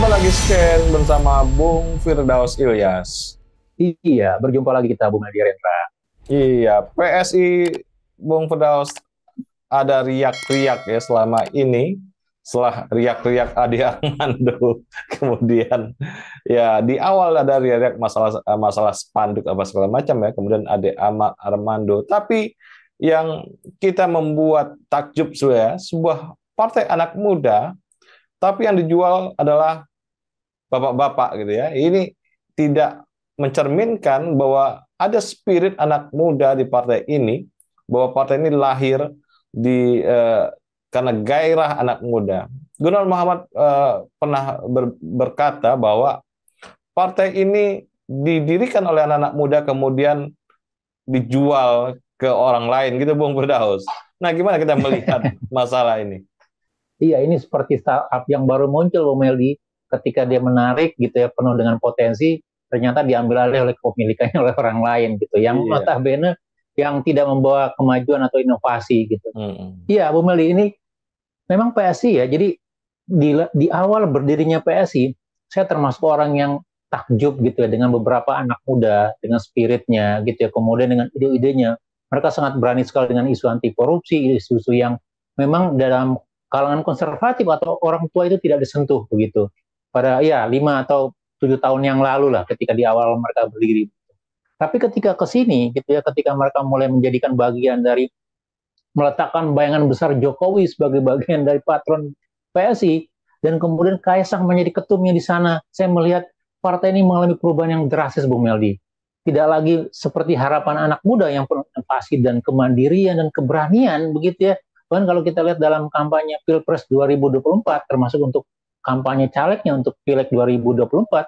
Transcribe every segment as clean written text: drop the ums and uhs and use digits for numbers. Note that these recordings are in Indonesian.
Jumpa lagi scan bersama Bung Firdaus Ilyas. Iya, berjumpa lagi kita, Bung Adi Rendra. Iya, PSI Bung Firdaus ada riak-riak ya selama ini. Setelah riak-riak Adi Armando, kemudian ya di awal ada riak-riak masalah spanduk apa segala macam ya, kemudian Ade Armando. Tapi yang kita membuat takjub ya, sebuah partai anak muda, tapi yang dijual adalah bapak-bapak gitu ya. Ini tidak mencerminkan bahwa ada spirit anak muda di partai ini, bahwa partai ini lahir di karena gairah anak muda. Gunnar Muhammad pernah berkata bahwa partai ini didirikan oleh anak-anak muda kemudian dijual ke orang lain gitu, Bung Firdaus. Nah, gimana kita melihat masalah ini? Iya, ini seperti startup yang baru muncul, Bung Meldi. Ketika dia menarik gitu ya, penuh dengan potensi, ternyata diambil alih oleh kepemilikannya oleh orang lain gitu. Yang Iya. notabene yang tidak membawa kemajuan atau inovasi gitu. Hmm. Iya, Bung Meldi, ini memang PSI ya. Jadi di awal berdirinya PSI, saya termasuk orang yang takjub gitu ya dengan beberapa anak muda, dengan spiritnya gitu ya, kemudian dengan ide-idenya. Mereka sangat berani sekali dengan isu anti korupsi, isu-isu yang memang dalam kalangan konservatif atau orang tua itu tidak disentuh begitu. Pada ya 5 atau 7 tahun yang lalu lah ketika di awal mereka berdiri. Tapi ketika ke sini gitu ya, ketika mereka mulai menjadikan bagian dari meletakkan bayangan besar Jokowi sebagai bagian dari patron PSI dan kemudian Kaisang menjadi ketumnya di sana, saya melihat partai ini mengalami perubahan yang drastis, Bung Meldi. Tidak lagi seperti harapan anak muda yang penuh inovasi dan kemandirian dan keberanian begitu ya. Bahkan kalau kita lihat dalam kampanye Pilpres 2024 termasuk untuk kampanye calegnya untuk Pileg 2024,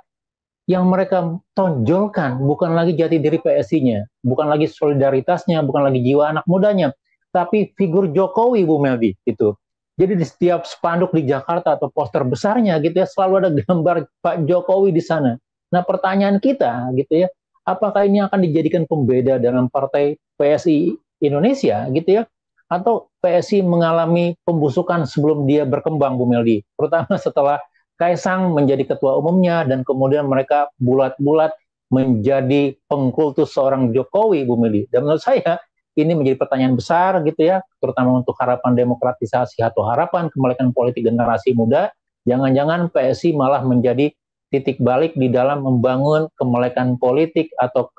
yang mereka tonjolkan bukan lagi jati diri PSI-nya, bukan lagi solidaritasnya, bukan lagi jiwa anak mudanya, tapi figur Jokowi, Bu Meldi gitu. Jadi di setiap spanduk di Jakarta atau poster besarnya gitu ya selalu ada gambar Pak Jokowi di sana. Nah, pertanyaan kita gitu ya, apakah ini akan dijadikan pembeda dalam partai PSI Indonesia gitu ya? Atau PSI mengalami pembusukan sebelum dia berkembang, Bu Meldi? Terutama setelah Kaisang menjadi ketua umumnya dan kemudian mereka bulat-bulat menjadi pengkultus seorang Jokowi, Bu Meldi. Dan menurut saya ini menjadi pertanyaan besar gitu ya, terutama untuk harapan demokratisasi atau harapan kembalikan politik generasi muda. Jangan-jangan PSI malah menjadi titik balik di dalam membangun kemelekan politik atau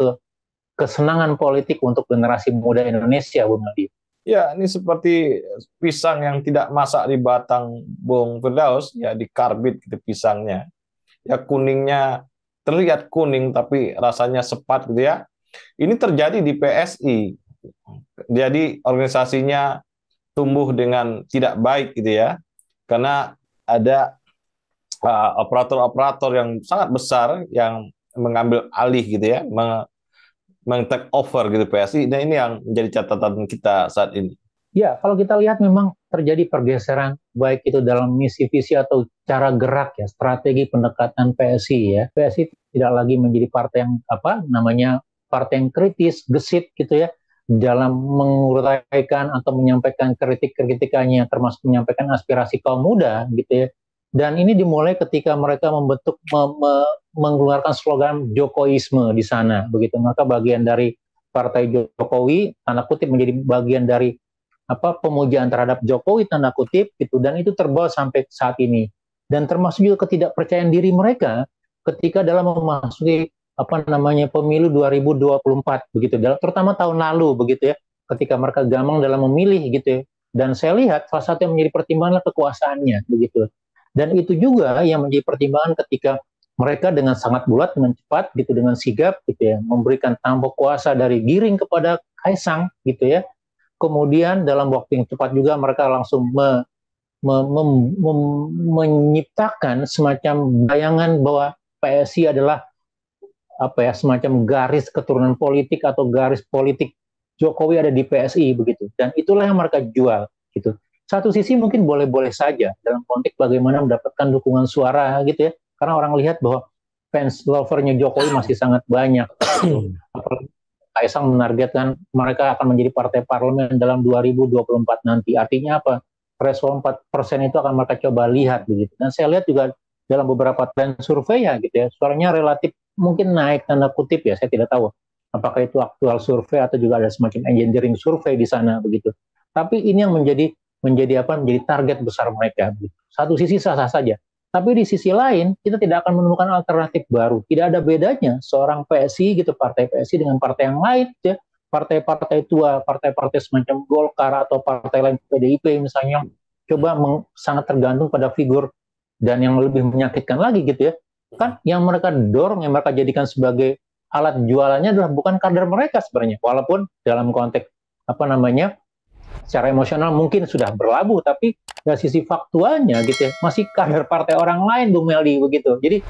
kesenangan politik untuk generasi muda Indonesia, Bu Meldi. Ya, ini seperti pisang yang tidak masak di batang, Bung Firdaus, ya di karbit gitu pisangnya. Ya kuningnya terlihat kuning tapi rasanya sepat gitu ya. Ini terjadi di PSI. Jadi organisasinya tumbuh dengan tidak baik gitu ya. Karena ada operator-operator yang sangat besar yang mengambil alih gitu ya, meng-take over gitu PSI. Dan ini yang menjadi catatan kita saat ini. Ya, kalau kita lihat memang terjadi pergeseran baik itu dalam misi visi atau cara gerak ya, strategi pendekatan PSI ya. PSI tidak lagi menjadi partai yang apa namanya partai yang kritis, gesit gitu ya dalam menguraikan atau menyampaikan kritik-kritikannya termasuk menyampaikan aspirasi kaum muda gitu ya. Dan ini dimulai ketika mereka membentuk mengeluarkan slogan Jokowisme di sana begitu. Maka bagian dari Partai Jokowi tanda kutip menjadi bagian dari pemujaan terhadap Jokowi tanda kutip gitu, dan itu terbawa sampai saat ini, dan termasuk juga ketidakpercayaan diri mereka ketika dalam memasuki pemilu 2024 begitu, terutama tahun lalu begitu ya, ketika mereka gamang dalam memilih gitu ya. Dan saya lihat salah satu yang menjadi pertimbangan kekuasaannya begitu, dan itu juga yang menjadi pertimbangan ketika mereka dengan sangat bulat, dengan cepat gitu, dengan sigap gitu ya, memberikan tampuk kuasa dari Giring kepada Kaisang gitu ya. Kemudian dalam waktu yang cepat juga mereka langsung menciptakan semacam bayangan bahwa PSI adalah semacam garis keturunan politik atau garis politik Jokowi ada di PSI begitu, dan itulah yang mereka jual gitu. Satu sisi mungkin boleh-boleh saja dalam konteks bagaimana mendapatkan dukungan suara gitu ya, karena orang lihat bahwa fans lovernya Jokowi masih sangat banyak gitu. Apalagi Kaisang menargetkan mereka akan menjadi partai parlemen dalam 2024 nanti. Artinya apa? Threshold 4% itu akan mereka coba lihat begitu. Dan saya lihat juga dalam beberapa tren survei ya gitu ya, suaranya relatif mungkin naik tanda kutip ya, saya tidak tahu apakah itu aktual survei atau juga ada semacam engineering survei di sana begitu. Tapi ini yang menjadi target besar mereka. Begitu. Satu sisi sah-sah saja, tapi di sisi lain kita tidak akan menemukan alternatif baru. Tidak ada bedanya seorang PSI gitu, partai PSI dengan partai yang lain, gitu ya. Partai-partai tua, partai-partai semacam Golkar atau partai lain PDIP misalnya, coba sangat tergantung pada figur, dan yang lebih menyakitkan lagi gitu ya, kan yang mereka dorong, yang mereka jadikan sebagai alat jualannya adalah bukan kader mereka sebenarnya, walaupun dalam konteks apa namanya secara emosional mungkin sudah berlabuh, tapi dari sisi faktualnya gitu ya, masih kader partai orang lain, Bung Meldi begitu. Jadi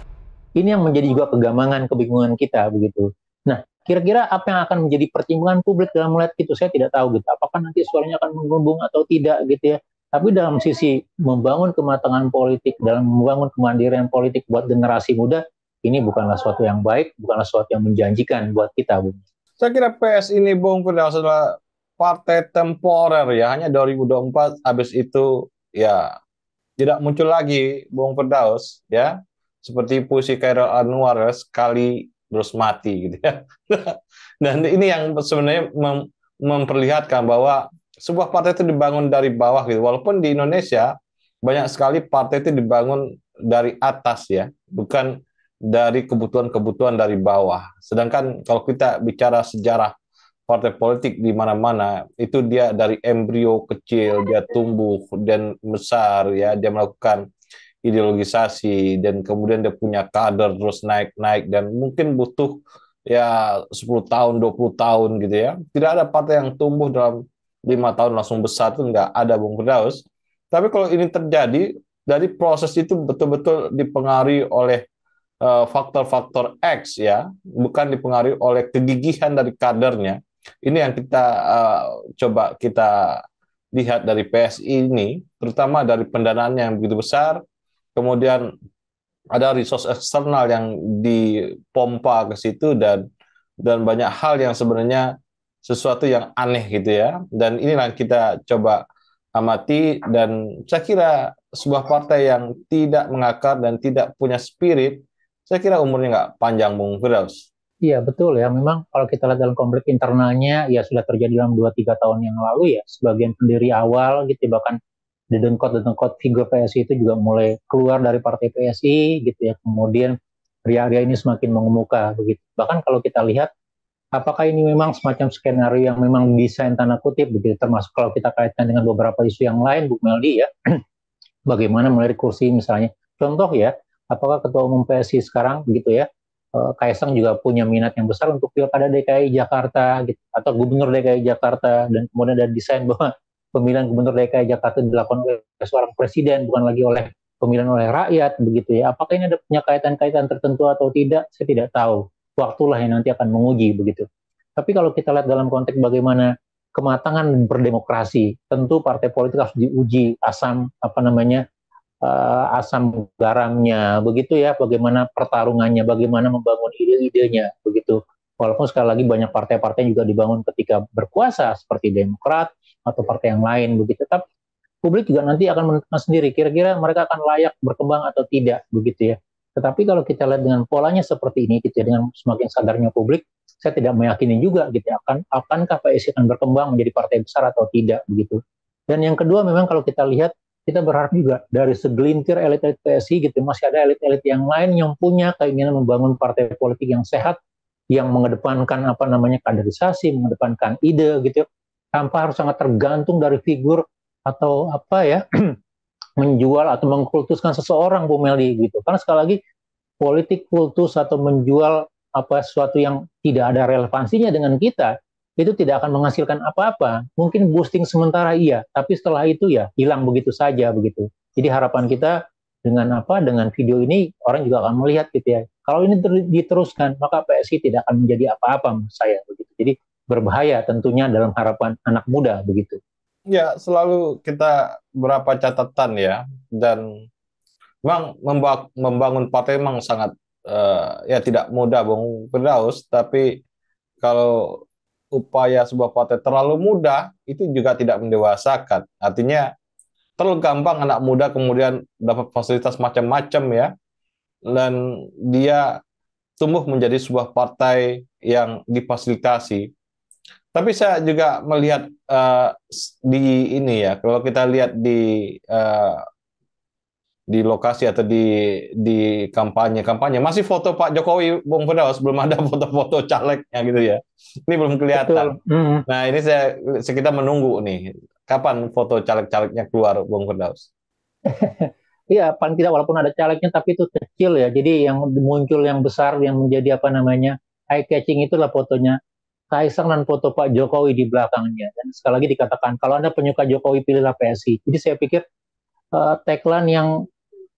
ini yang menjadi juga kegamangan, kebingungan kita begitu. Nah, kira-kira apa yang akan menjadi pertimbangan publik dalam melihat itu, saya tidak tahu gitu. Apakah nanti suaranya akan menggelembung atau tidak gitu ya. Tapi dalam sisi membangun kematangan politik, dalam membangun kemandirian politik buat generasi muda, ini bukanlah suatu yang baik, bukanlah suatu yang menjanjikan buat kita, Bung. Saya kira PS ini, Bung Firdaus, adalah partai temporer ya, hanya 2024, habis itu ya tidak muncul lagi, Bung Firdaus ya. Seperti puisi Khairil Anwar ya, sekali terus mati gitu ya. Dan ini yang sebenarnya memperlihatkan bahwa sebuah partai itu dibangun dari bawah gitu. Walaupun di Indonesia banyak sekali partai itu dibangun dari atas ya, bukan dari kebutuhan-kebutuhan dari bawah. Sedangkan kalau kita bicara sejarah partai politik di mana-mana, itu dia dari embrio kecil, dia tumbuh dan besar ya, dia melakukan ideologisasi dan kemudian dia punya kader terus naik-naik dan mungkin butuh ya 10 tahun, 20 tahun gitu ya. Tidak ada partai yang tumbuh dalam 5 tahun langsung besar, itu nggak ada, Bung Firdaus. Tapi kalau ini terjadi, dari proses itu betul-betul dipengaruhi oleh faktor-faktor X ya, bukan dipengaruhi oleh kegigihan dari kadernya. Ini yang kita coba kita lihat dari PSI ini, terutama dari pendanaannya yang begitu besar, kemudian ada resource eksternal yang dipompa ke situ, dan banyak hal yang sebenarnya sesuatu yang aneh gitu ya. Dan inilah kita coba amati, dan saya kira sebuah partai yang tidak mengakar dan tidak punya spirit, saya kira umurnya nggak panjang, Bung Firdaus. Iya betul ya, memang kalau kita lihat dalam konflik internalnya ya sudah terjadi dalam 2-3 tahun yang lalu ya, sebagian pendiri awal gitu bahkan dedengkot figur PSI itu juga mulai keluar dari partai PSI gitu ya, kemudian ria-ria ini semakin mengemuka begitu. Bahkan kalau kita lihat apakah ini memang semacam skenario yang memang desain tanda kutip begitu, termasuk kalau kita kaitkan dengan beberapa isu yang lain, Bu Meldi ya, bagaimana melirik kursi misalnya. Contoh ya, apakah Ketua Umum PSI sekarang gitu ya, Kaisang juga punya minat yang besar untuk Pilkada DKI Jakarta gitu, atau Gubernur DKI Jakarta, dan kemudian ada desain bahwa pemilihan Gubernur DKI Jakarta dilakukan oleh seorang presiden, bukan lagi oleh pemilihan oleh rakyat begitu ya. Apakah ini ada punya kaitan-kaitan tertentu atau tidak? Saya tidak tahu. Waktulah yang nanti akan menguji begitu. Tapi kalau kita lihat dalam konteks bagaimana kematangan berdemokrasi, tentu partai politik harus diuji asam asam garamnya begitu ya, bagaimana pertarungannya, bagaimana membangun ide-idenya begitu. Walaupun sekali lagi banyak partai-partai juga dibangun ketika berkuasa seperti Demokrat atau partai yang lain begitu. Tapi publik juga nanti akan menentukan sendiri kira-kira mereka akan layak berkembang atau tidak begitu ya. Tetapi kalau kita lihat dengan polanya seperti ini gitu ya, dengan semakin sadarnya publik, saya tidak meyakini juga gitu ya, akankah PSI akan berkembang menjadi partai besar atau tidak begitu. Dan yang kedua memang kalau kita lihat, kita berharap juga dari segelintir elit-elit PSI gitu, masih ada elit-elit yang lain yang punya keinginan membangun partai politik yang sehat, yang mengedepankan kaderisasi, mengedepankan ide gitu, tanpa harus sangat tergantung dari figur atau menjual atau mengkultuskan seseorang, Bu Meldi gitu. Karena sekali lagi politik kultus atau menjual sesuatu yang tidak ada relevansinya dengan kita, itu tidak akan menghasilkan apa-apa. Mungkin boosting sementara iya, tapi setelah itu ya hilang begitu saja begitu. Jadi harapan kita dengan video ini orang juga akan melihat gitu ya. Kalau ini diteruskan, maka PSI tidak akan menjadi apa-apa menurut saya begitu. Jadi berbahaya tentunya dalam harapan anak muda begitu. Ya, selalu kita berapa catatan ya, dan memang membangun partai memang sangat ya tidak mudah, Bung Firdaus, tapi kalau upaya sebuah partai terlalu mudah, itu juga tidak mendewasakan. Artinya terlalu gampang anak muda kemudian dapat fasilitas macam-macam ya. dan dia tumbuh menjadi sebuah partai yang difasilitasi. Tapi saya juga melihat di ini ya, kalau kita lihat di lokasi atau di kampanye masih foto Pak Jokowi, Bung Firdaus, belum ada foto-foto calegnya gitu ya. Ini belum kelihatan. Betul. Mm. Nah, ini kita menunggu nih kapan foto caleg-calegnya keluar, Bung Firdaus. Iya, paling tidak walaupun ada calegnya, tapi itu kecil ya. Jadi yang muncul yang besar, yang menjadi apa namanya eye catching itulah fotonya Kaisang dan foto Pak Jokowi di belakangnya. Dan sekali lagi dikatakan, kalau Anda penyuka Jokowi, pilihlah PSI. Jadi saya pikir tagline yang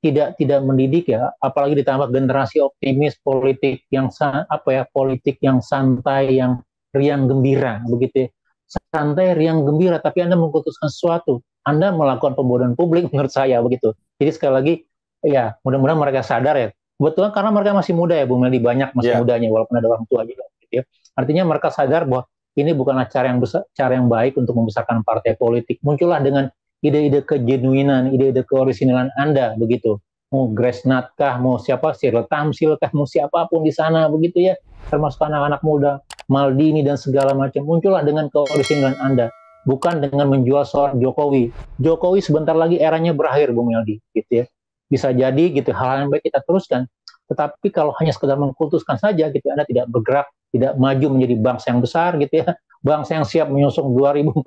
tidak mendidik ya, apalagi ditambah generasi optimis politik yang apa ya, politik yang santai, yang riang gembira, begitu ya. Santai, riang gembira, tapi Anda memutuskan sesuatu. Anda melakukan pembodohan publik menurut saya begitu. Jadi sekali lagi, ya mudah-mudahan mereka sadar ya. Kebetulan karena mereka masih muda ya, Bung Meldi, banyak masih mudanya, walaupun ada orang tua juga. Gitu ya. Artinya mereka sadar bahwa ini bukanlah cara yang besar, cara yang baik untuk membesarkan partai politik. Muncullah dengan ide-ide kejenuinan, ide-ide keorisinalan Anda begitu. Mau Grace Nat kah, mau siapa, Cyril Tamsil kah, mau siapapun di sana begitu ya, termasuk anak-anak muda, Maldini dan segala macam. Muncullah dengan keorisinalan Anda, bukan dengan menjual soal Jokowi. Jokowi sebentar lagi eranya berakhir, Bung Meldi, gitu ya. Bisa jadi gitu hal yang baik kita teruskan. Tetapi kalau hanya sekedar mengkultuskan saja gitu, Anda tidak bergerak, tidak maju menjadi bangsa yang besar gitu ya. Bangsa yang siap menyusun 2045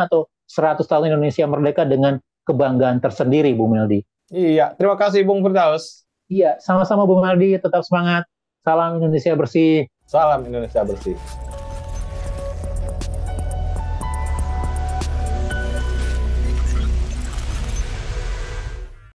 atau 100 tahun Indonesia merdeka dengan kebanggaan tersendiri, Bung Meldi. Iya, terima kasih Bung Firdaus. Iya, sama-sama Bung Meldi, tetap semangat. Salam Indonesia bersih. Salam Indonesia bersih.